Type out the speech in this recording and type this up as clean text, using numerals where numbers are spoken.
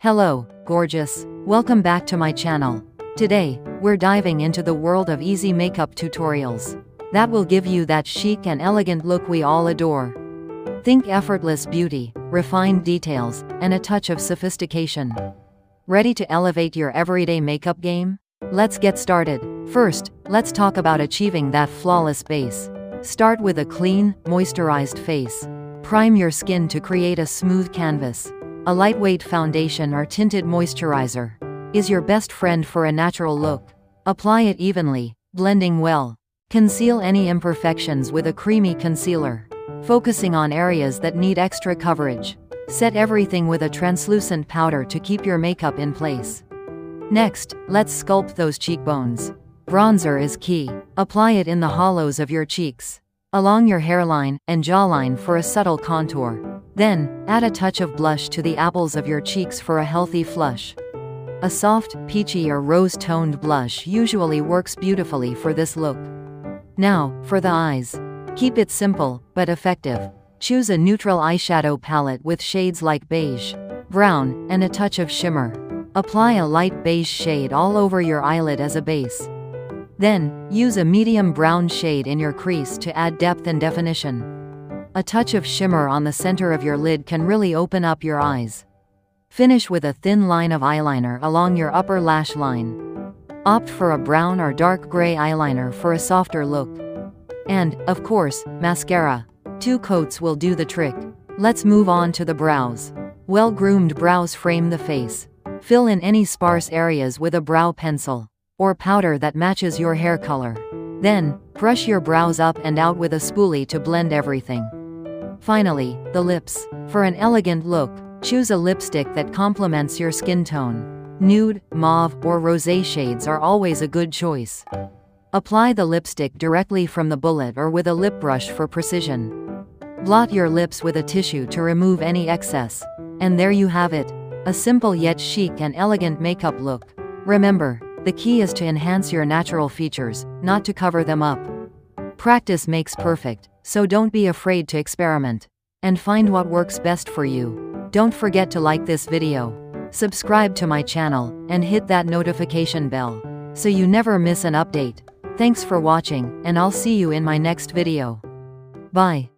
Hello, gorgeous. Welcome back to my channel. Today, we're diving into the world of easy makeup tutorials that will give you that chic and elegant look we all adore. Think effortless beauty, refined details, and a touch of sophistication. Ready to elevate your everyday makeup game? Let's get started. First, let's talk about achieving that flawless base. Start with a clean, moisturized face. Prime your skin to create a smooth canvas. A lightweight foundation or tinted moisturizer is your best friend for a natural look. Apply it evenly, blending well. Conceal any imperfections with a creamy concealer, focusing on areas that need extra coverage. Set everything with a translucent powder to keep your makeup in place. Next, let's sculpt those cheekbones. Bronzer is key. Apply it in the hollows of your cheeks, along your hairline and jawline for a subtle contour. Then, add a touch of blush to the apples of your cheeks for a healthy flush. A soft, peachy or rose-toned blush usually works beautifully for this look. Now, for the eyes. Keep it simple, but effective. Choose a neutral eyeshadow palette with shades like beige, brown, and a touch of shimmer. Apply a light beige shade all over your eyelid as a base. Then, use a medium brown shade in your crease to add depth and definition. A touch of shimmer on the center of your lid can really open up your eyes. Finish with a thin line of eyeliner along your upper lash line. Opt for a brown or dark gray eyeliner for a softer look. And, of course, mascara. 2 coats will do the trick. Let's move on to the brows. Well-groomed brows frame the face. Fill in any sparse areas with a brow pencil or powder that matches your hair color. Then, brush your brows up and out with a spoolie to blend everything. Finally, the lips. For an elegant look, choose a lipstick that complements your skin tone. Nude, mauve, or rosé shades are always a good choice. Apply the lipstick directly from the bullet or with a lip brush for precision. Blot your lips with a tissue to remove any excess. And there you have it. A simple yet chic and elegant makeup look. Remember, the key is to enhance your natural features, not to cover them up. Practice makes perfect, so don't be afraid to experiment and find what works best for you. Don't forget to like this video, subscribe to my channel, and hit that notification bell so you never miss an update. Thanks for watching, and I'll see you in my next video. Bye.